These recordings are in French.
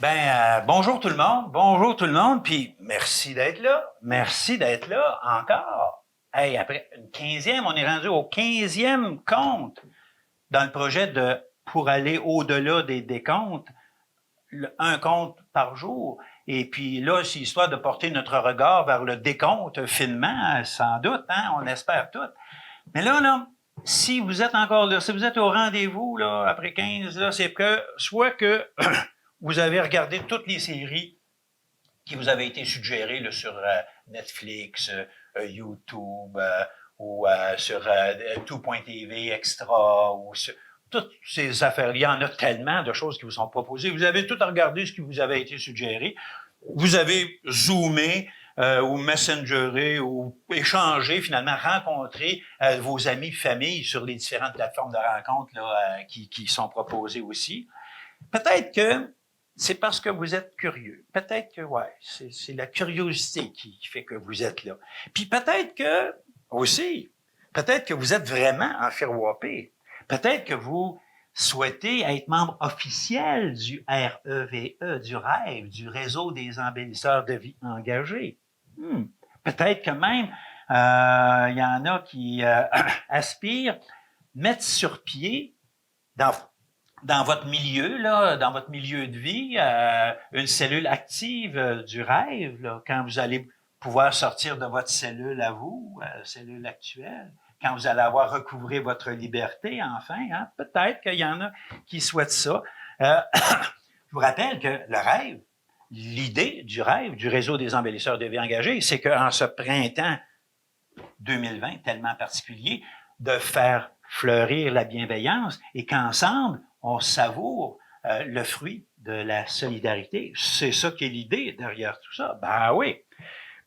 Bonjour tout le monde, puis merci d'être là encore. Hey, après une 15e, on est rendu au 15e compte dans le projet de pour aller au-delà des décomptes, un compte par jour. Et puis là, c'est histoire de porter notre regard vers le décompte finement, sans doute, hein, on espère tout. Mais là, si vous êtes encore là, si vous êtes au rendez-vous là après 15, là, c'est que soit que vous avez regardé toutes les séries qui vous avaient été suggérées là, sur Netflix, YouTube ou sur Tout.tv Extra ou sur toutes ces affaires. Il y en a tellement de choses qui vous sont proposées. Vous avez tout regardé ce qui vous avait été suggéré. Vous avez zoomé ou messengeré ou échangé, finalement, rencontré vos amis, familles sur les différentes plateformes de rencontres là, qui sont proposées aussi. Peut-être que c'est parce que vous êtes curieux. Peut-être que, ouais, c'est la curiosité qui fait que vous êtes là. Puis peut-être que, aussi, peut-être que vous êtes vraiment en Firwapé. Peut-être que vous souhaitez être membre officiel du REVE, du REVE, du Réseau des embellisseurs de vie engagés. Peut-être que même, il y en a qui aspirent mettre sur pied dans votre milieu, là, dans votre milieu de vie, une cellule active du rêve, là, quand vous allez pouvoir sortir de votre cellule à vous, cellule actuelle, quand vous allez avoir recouvré votre liberté, enfin, hein, peut-être qu'il y en a qui souhaitent ça. Je vous rappelle que le rêve, l'idée du rêve, du réseau des embellisseurs de vie engagés, c'est qu'en ce printemps 2020 tellement particulier, de faire fleurir la bienveillance et qu'ensemble, on savoure le fruit de la solidarité. C'est ça qui est l'idée derrière tout ça. Ben oui.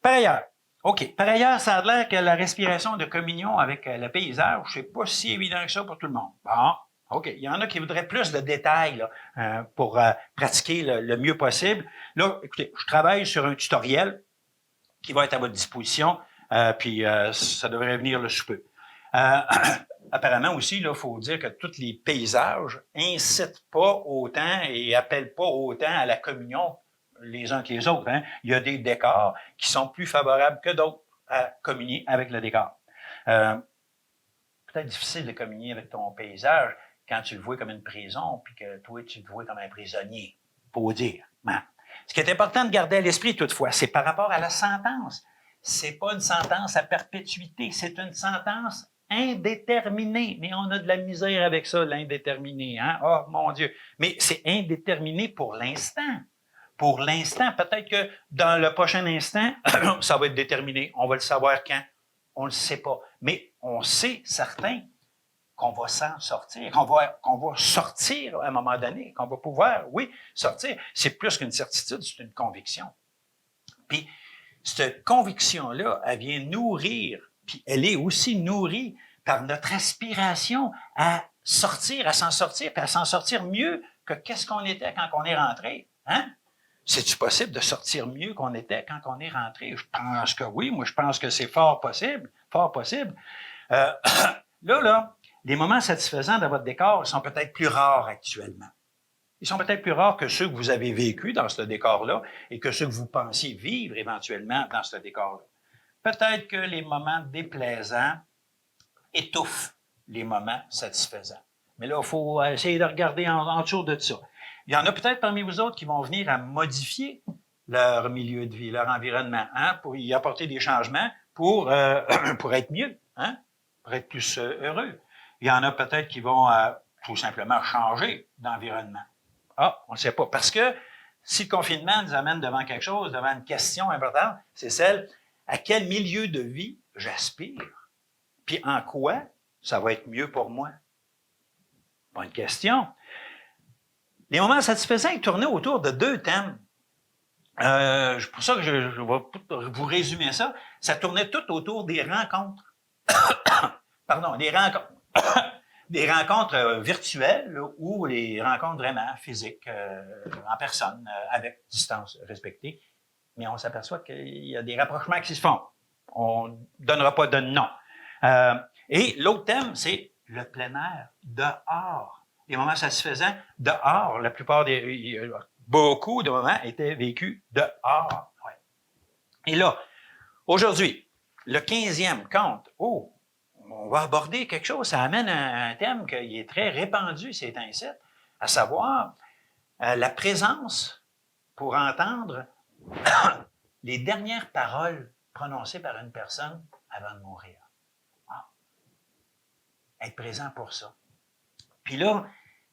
Par ailleurs, OK. Par ailleurs, ça a l'air que la respiration de communion avec le paysage, c'est pas si évident que ça pour tout le monde. Bon. OK. Il y en a qui voudraient plus de détails là, pour pratiquer le mieux possible. Là, écoutez, je travaille sur un tutoriel qui va être à votre disposition, puis ça devrait venir le sous peu. Apparemment aussi, il faut dire que tous les paysages incitent pas autant et appellent pas autant à la communion les uns que les autres. Hein. Il y a des décors qui sont plus favorables que d'autres à communier avec le décor. Peut-être difficile de communier avec ton paysage quand tu le vois comme une prison, puis que toi, tu le vois comme un prisonnier, pour dire. Hein. Ce qui est important de garder à l'esprit, toutefois, c'est par rapport à la sentence. C'est pas une sentence à perpétuité, c'est une sentence indéterminée. Mais on a de la misère avec ça, l'indéterminé. Hein? Oh, mon Dieu. Mais c'est indéterminé pour l'instant. Pour l'instant, peut-être que dans le prochain instant, ça va être déterminé. On va le savoir quand. On le sait pas. Mais on sait certain qu'on va s'en sortir, qu'on va sortir à un moment donné, qu'on va pouvoir, oui, sortir. C'est plus qu'une certitude, c'est une conviction. Puis, cette conviction-là, elle vient nourrir, puis elle est aussi nourrie par notre aspiration à sortir, à s'en sortir, puis à s'en sortir mieux que qu'est-ce qu'on était quand on est rentré. Hein? C'est-tu possible de sortir mieux qu'on était quand on est rentré? Je pense que oui. Moi, je pense que c'est fort possible. Fort possible. Là, les moments satisfaisants dans votre décor sont peut-être plus rares actuellement. Ils sont peut-être plus rares que ceux que vous avez vécus dans ce décor-là et que ceux que vous pensiez vivre éventuellement dans ce décor-là. Peut-être que les moments déplaisants étouffent les moments satisfaisants. Mais là, il faut essayer de regarder en dessous de ça. Il y en a peut-être parmi vous autres qui vont venir à modifier leur milieu de vie, leur environnement, hein, pour y apporter des changements pour être mieux, hein, pour être plus heureux. Il y en a peut-être qui vont tout simplement changer d'environnement. Ah, on ne sait pas. Parce que si le confinement nous amène devant quelque chose, devant une question importante, c'est celle, à quel milieu de vie j'aspire? Puis en quoi ça va être mieux pour moi? Bonne question. Les moments satisfaisants tournaient autour de deux thèmes. Pour ça que je vais vous résumer ça. Ça tournait tout autour des rencontres. Pardon, des rencontres. Des rencontres virtuelles ou les rencontres vraiment physiques, en personne, avec distance respectée. Mais on s'aperçoit qu'il y a des rapprochements qui se font. On ne donnera pas de nom. Et l'autre thème, c'est le plein air, dehors. Les moments satisfaisants, dehors. La plupart des... beaucoup de moments étaient vécus dehors. Ouais. Et là, aujourd'hui, le 15e conte, on va aborder quelque chose, ça amène un thème qui est très répandu ces temps-ci, à savoir la présence pour entendre les dernières paroles prononcées par une personne avant de mourir. Ah. Être présent pour ça. Puis là,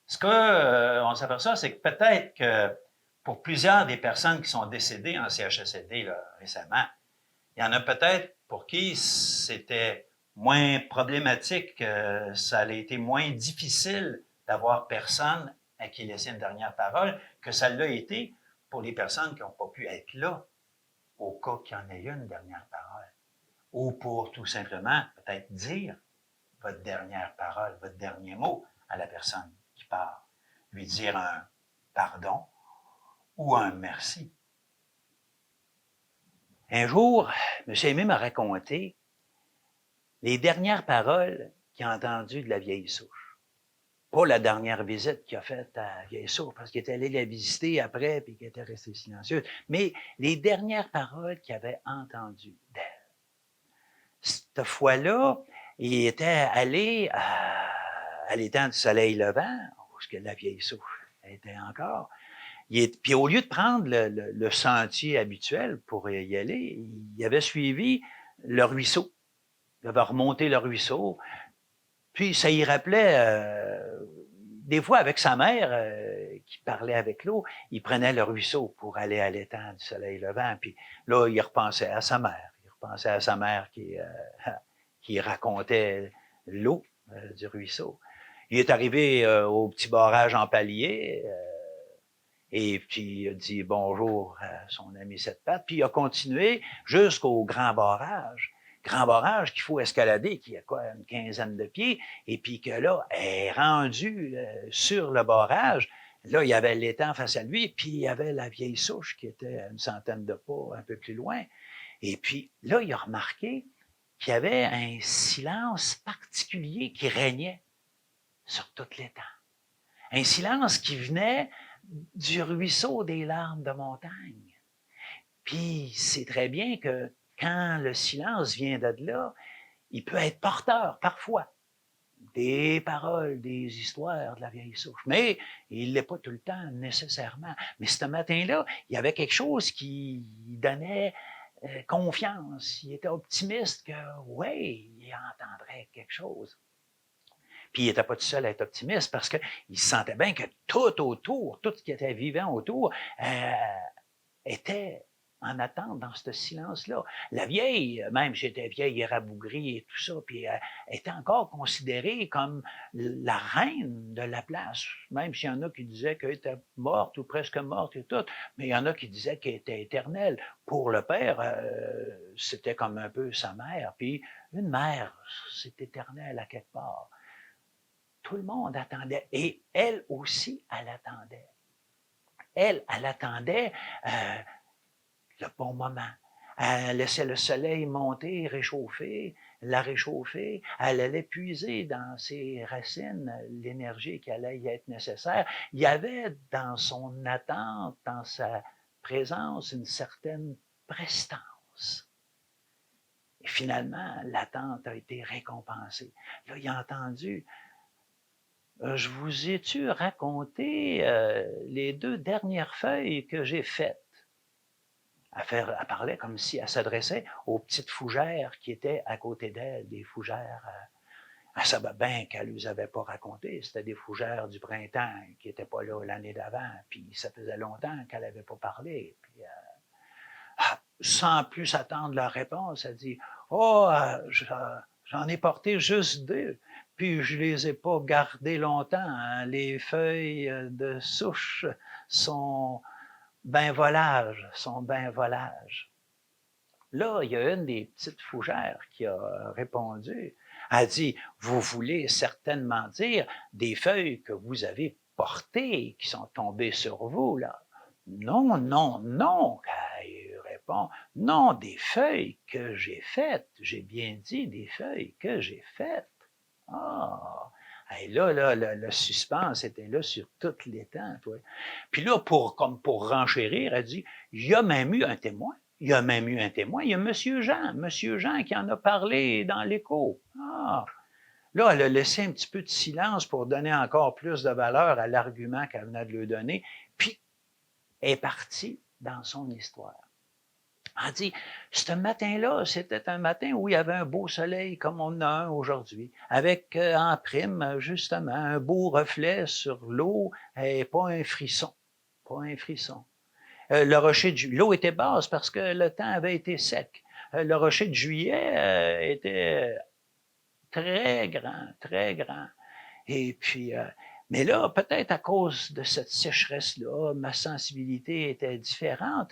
ce qu'on s'aperçoit, c'est que peut-être que pour plusieurs des personnes qui sont décédées en CHSLD là, récemment, il y en a peut-être pour qui c'était moins problématique, ça a été moins difficile d'avoir personne à qui laisser une dernière parole que ça l'a été pour les personnes qui n'ont pas pu être là au cas qu'il y en ait une dernière parole. Ou pour tout simplement peut-être dire votre dernière parole, votre dernier mot à la personne qui part. Lui dire un pardon ou un merci. Un jour, M. Aimé m'a raconté les dernières paroles qu'il a entendues de la vieille souche. Pas la dernière visite qu'il a faite à la vieille souche, parce qu'il était allé la visiter après et qu'il était resté silencieux, mais les dernières paroles qu'il avait entendues d'elle. Cette fois-là, il était allé à l'étang du soleil levant, où la vieille souche était encore. Puis au lieu de prendre le sentier habituel pour y aller, il avait suivi le ruisseau. Il avait remonté le ruisseau. Puis ça y rappelait, des fois avec sa mère qui parlait avec l'eau, il prenait le ruisseau pour aller à l'étang du soleil levant. Puis là, il repensait à sa mère. Il repensait à sa mère qui racontait l'eau du ruisseau. Il est arrivé au petit barrage en palier. Et puis, il a dit bonjour à son ami Sept Pattes, puis il a continué jusqu'au grand barrage. Grand barrage qu'il faut escalader, qui a quoi, une quinzaine de pieds, et puis que là, est rendu sur le barrage. Là, il y avait l'étang face à lui, puis il y avait la vieille souche qui était à une centaine de pas un peu plus loin. Et puis là, il a remarqué qu'il y avait un silence particulier qui régnait sur tout l'étang. Un silence qui venait du ruisseau des larmes de montagne. Puis c'est très bien que quand le silence vient de là, il peut être porteur parfois des paroles, des histoires de la vieille souche. Mais il ne l'est pas tout le temps nécessairement. Mais ce matin-là, il y avait quelque chose qui donnait confiance. Il était optimiste que, oui, il entendrait quelque chose. Puis il n'était pas tout seul à être optimiste parce qu'il sentait bien que tout autour, tout ce qui était vivant autour, était en attente dans ce silence-là. La vieille, même si elle était vieille et rabougrie et tout ça, puis était encore considérée comme la reine de la place, même s'il y en a qui disaient qu'elle était morte ou presque morte et tout, mais il y en a qui disaient qu'elle était éternelle. Pour le père, c'était comme un peu sa mère, puis une mère, c'est éternel à quelque part. Tout le monde attendait. Et elle aussi, elle attendait. Elle attendait le bon moment. Elle laissait le soleil monter, réchauffer, la réchauffer. Elle allait puiser dans ses racines l'énergie qui allait y être nécessaire. Il y avait dans son attente, dans sa présence, une certaine prestance. Et finalement, l'attente a été récompensée. Là, il a entendu... Je vous ai-tu raconté les 2 dernières feuilles que j'ai faites? Elle parlait comme si elle s'adressait aux petites fougères qui étaient à côté d'elle, des fougères. Elle savait bien qu'elle ne les avait pas racontées. C'était des fougères du printemps qui n'étaient pas là l'année d'avant. Puis ça faisait longtemps qu'elle n'avait pas parlé. Puis, sans plus attendre leur réponse, elle dit « Oh, j'en ai porté juste 2. Puis je les ai pas gardées longtemps. Hein. Les feuilles de souche sont ben volages. Là, il y a une des petites fougères qui a répondu. Elle dit, vous voulez certainement dire des feuilles que vous avez portées, qui sont tombées sur vous, là. Non, elle répond. Non, des feuilles que j'ai faites. J'ai bien dit des feuilles que j'ai faites. Ah! Hey, là, le suspense était là sur tout l'étang. Puis là, pour renchérir, elle dit, il y a même eu un témoin. Il y a même eu un témoin. Il y a M. Jean qui en a parlé dans l'Écho. Ah! Là, elle a laissé un petit peu de silence pour donner encore plus de valeur à l'argument qu'elle venait de lui donner. Puis, elle est partie dans son histoire. Elle dit, ce matin-là, c'était un matin où il y avait un beau soleil comme on en a un aujourd'hui, avec en prime, justement, un beau reflet sur l'eau et pas un frisson. Pas un frisson. Le rocher de l'eau était basse parce que le temps avait été sec. Le rocher de juillet était très grand, très grand. Et puis, mais là, peut-être à cause de cette sécheresse-là, ma sensibilité était différente.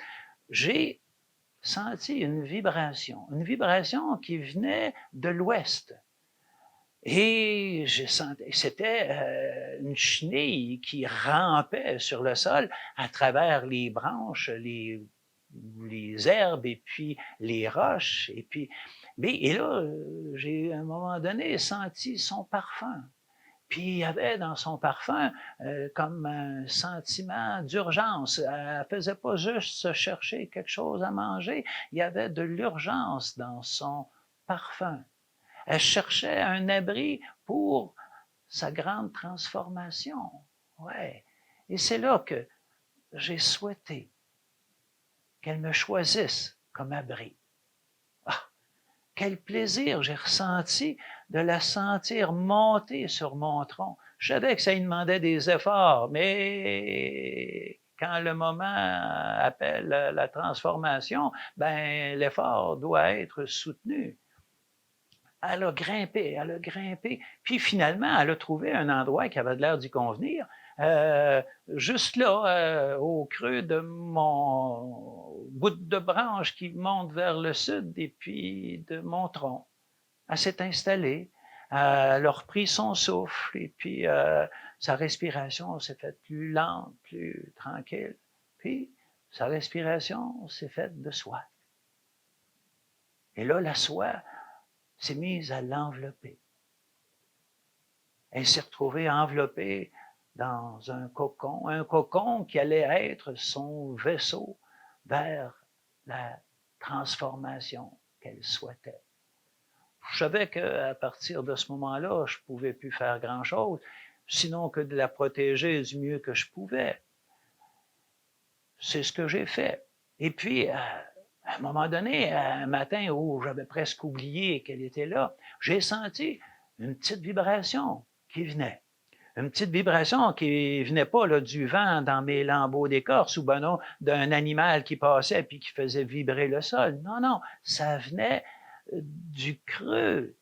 J'ai senti une vibration qui venait de l'ouest. Et j'ai senti, c'était une chenille qui rampait sur le sol à travers les branches, les herbes et puis les roches. Et là, j'ai à un moment donné senti son parfum. Puis il y avait dans son parfum comme un sentiment d'urgence. Elle faisait pas juste se chercher quelque chose à manger, il y avait de l'urgence dans son parfum. Elle cherchait un abri pour sa grande transformation. Ouais. Et c'est là que j'ai souhaité qu'elle me choisisse comme abri. Ah, quel plaisir j'ai ressenti de la sentir monter sur mon tronc. Je savais que ça lui demandait des efforts, mais quand le moment appelle la transformation, ben l'effort doit être soutenu. Elle a grimpé, puis finalement, elle a trouvé un endroit qui avait l'air d'y convenir, juste là, au creux de mon bout de branche qui monte vers le sud et puis de mon tronc. Elle s'est installée, elle a repris son souffle et puis sa respiration s'est faite plus lente, plus tranquille. Puis sa respiration s'est faite de soie. Et là, la soie s'est mise à l'envelopper. Elle s'est retrouvée enveloppée dans un cocon qui allait être son vaisseau vers la transformation qu'elle souhaitait. Je savais qu'à partir de ce moment-là, je ne pouvais plus faire grand-chose, sinon que de la protéger du mieux que je pouvais. C'est ce que j'ai fait. Et puis, à un moment donné, un matin où j'avais presque oublié qu'elle était là, j'ai senti une petite vibration qui venait. Une petite vibration qui venait pas là, du vent dans mes lambeaux d'écorce ou ben non, d'un animal qui passait puis qui faisait vibrer le sol. Non, non, ça venait du creux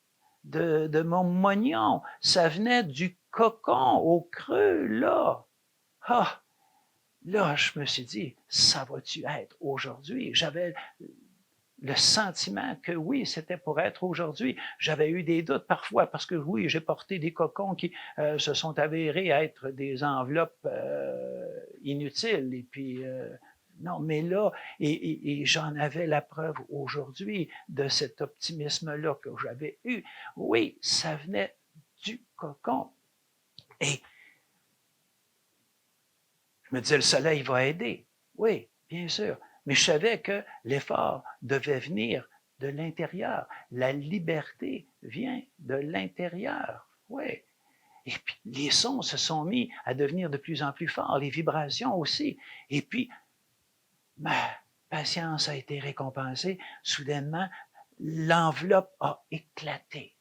de mon moignon. Ça venait du cocon au creux, là. Ah! Là, je me suis dit, ça va-tu être aujourd'hui? J'avais le sentiment que oui, c'était pour être aujourd'hui. J'avais eu des doutes parfois parce que oui, j'ai porté des cocons qui se sont avérés être des enveloppes inutiles. Et puis, non, mais là, et j'en avais la preuve aujourd'hui de cet optimisme-là que j'avais eu. Oui, ça venait du cocon. Et je me disais, le soleil va aider. Oui, bien sûr. Mais je savais que l'effort devait venir de l'intérieur. La liberté vient de l'intérieur. Oui. Et puis, les sons se sont mis à devenir de plus en plus forts, les vibrations aussi. Et puis, ma patience a été récompensée. Soudainement, l'enveloppe a éclaté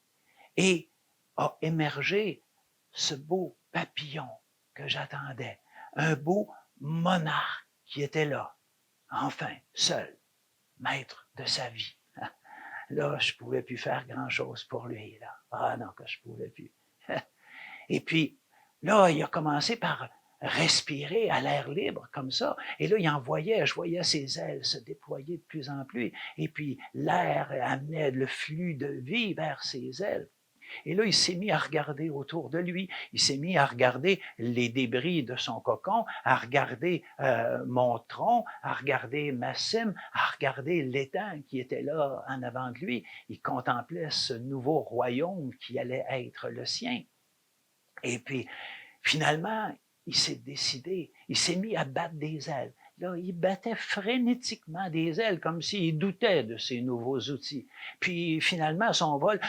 et a émergé ce beau papillon que j'attendais. Un beau monarque qui était là, enfin, seul, maître de sa vie. Là, je pouvais plus faire grand-chose pour lui, là. Ah non, que je pouvais plus. Et puis, là, il a commencé par respirer à l'air libre, comme ça. Et là, je voyais ses ailes se déployer de plus en plus. Et puis, l'air amenait le flux de vie vers ses ailes. Et là, il s'est mis à regarder autour de lui. Il s'est mis à regarder les débris de son cocon, à regarder mon tronc, à regarder ma cime, à regarder l'étang qui était là en avant de lui. Il contemplait ce nouveau royaume qui allait être le sien. Et puis, finalement, il s'est décidé, il s'est mis à battre des ailes. Là, il battait frénétiquement des ailes, comme s'il doutait de ses nouveaux outils. Puis, finalement, son vol,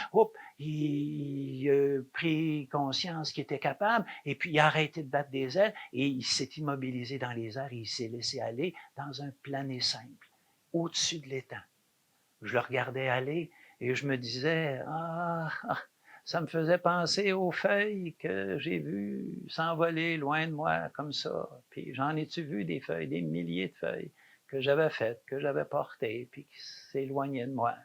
il a pris conscience qu'il était capable, et puis il a arrêté de battre des ailes, et il s'est immobilisé dans les airs, et il s'est laissé aller dans un plané simple, au-dessus de l'étang. Je le regardais aller, et je me disais, ça me faisait penser aux feuilles que j'ai vues s'envoler loin de moi comme ça. Puis j'en ai-tu vu des feuilles, des milliers de feuilles que j'avais faites, que j'avais portées, puis qui s'éloignaient de moi.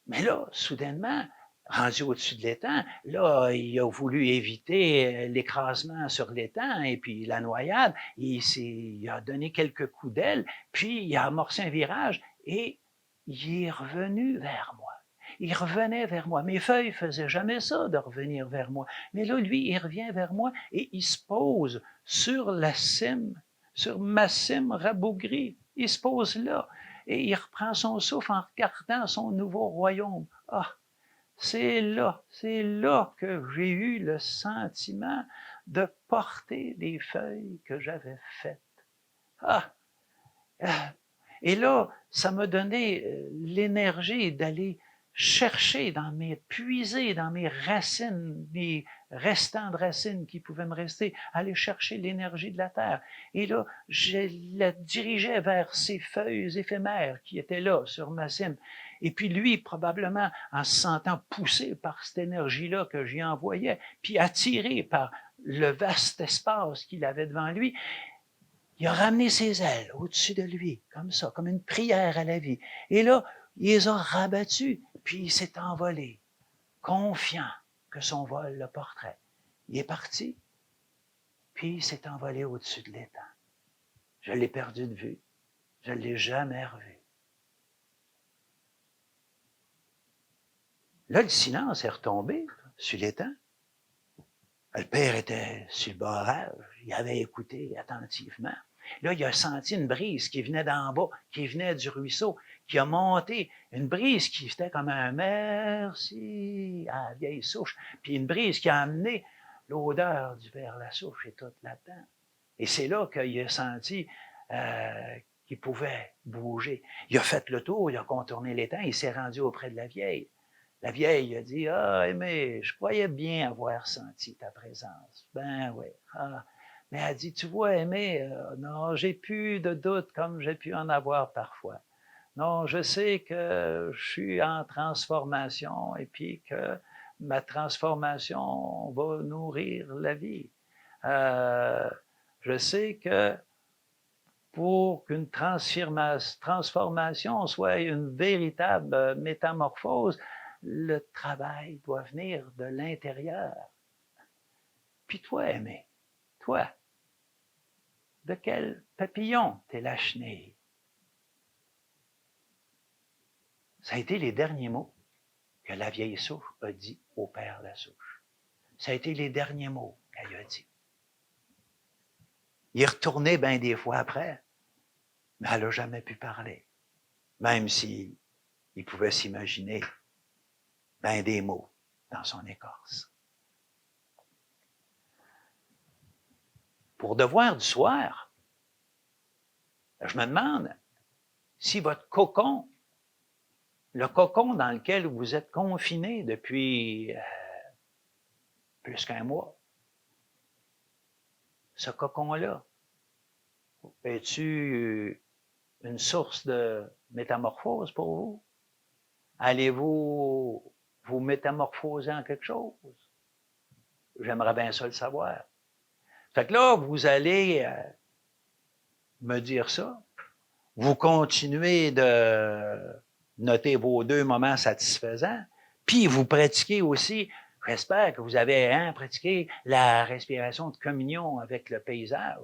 Mais là, soudainement, rendu au-dessus de l'étang, là, il a voulu éviter l'écrasement sur l'étang et puis la noyade. Il a donné quelques coups d'aile, puis il a amorcé un virage et il est revenu vers moi. Il revenait vers moi. Mes feuilles faisaient jamais ça, de revenir vers moi. Mais là, lui, il revient vers moi et il se pose sur la cime, sur ma cime rabougrie. Il se pose là et il reprend son souffle en regardant son nouveau royaume. C'est là que j'ai eu le sentiment de porter des feuilles que j'avais faites. Et là, ça m'a donné l'énergie d'aller chercher puiser dans mes racines, mes restants de racines qui pouvaient me rester, aller chercher l'énergie de la terre. Et là, je la dirigeais vers ces feuilles éphémères qui étaient là, sur ma cime. Et puis lui, probablement, en se sentant poussé par cette énergie-là que j'y envoyais, puis attiré par le vaste espace qu'il avait devant lui, il a ramené ses ailes au-dessus de lui, comme ça, comme une prière à la vie. Et là, il les a rabattues, puis il s'est envolé, confiant que son vol le porterait. Il est parti, puis il s'est envolé au-dessus de l'étang. Je l'ai perdu de vue. Je ne l'ai jamais revu. Là, le silence est retombé sur l'étang. Le père était sur le barrage, il avait écouté attentivement. Là, il a senti une brise qui venait d'en bas, qui venait du ruisseau, qui a monté, une brise qui était comme un merci à la vieille souche, puis une brise qui a amené l'odeur du père Lassouche et toute là-dedans. Et c'est là qu'il a senti qu'il pouvait bouger. Il a fait le tour, il a contourné l'étang, il s'est rendu auprès de la vieille. La vieille a dit, Aimé, je croyais bien avoir senti ta présence. Ben oui. Mais elle dit, tu vois, Aimé, non, j'ai plus de doute comme j'ai pu en avoir parfois. Non, je sais que je suis en transformation et puis que ma transformation va nourrir la vie. Je sais que pour qu'une transformation soit une véritable métamorphose, le travail doit venir de l'intérieur. Puis toi, Aimé, toi, de quel papillon t'es la chenille? Ça a été les derniers mots que la vieille souche a dit au père Lassouche. Ça a été les derniers mots qu'elle a dit. Il est retourné bien des fois après, mais elle n'a jamais pu parler, même s'il pouvait s'imaginer ben des mots dans son écorce. Pour devoir du soir, je me demande si votre cocon, le cocon dans lequel vous êtes confiné depuis plus qu'un mois, ce cocon-là, es-tu une source de métamorphose pour vous? Allez-vous vous métamorphoser en quelque chose? J'aimerais bien ça le savoir. Fait que là, vous allez me dire ça. Vous continuez de noter vos 2 moments satisfaisants, puis vous pratiquez aussi, j'espère que vous avez pratiqué la respiration de communion avec le paysage.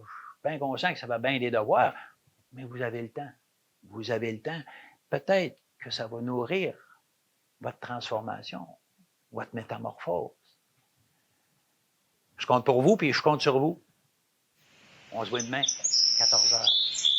Bien conscient que ça va bien des devoirs, mais vous avez le temps. Vous avez le temps. Peut-être que ça va nourrir votre transformation, votre métamorphose. Je compte pour vous, puis je compte sur vous. On se voit demain, 14h.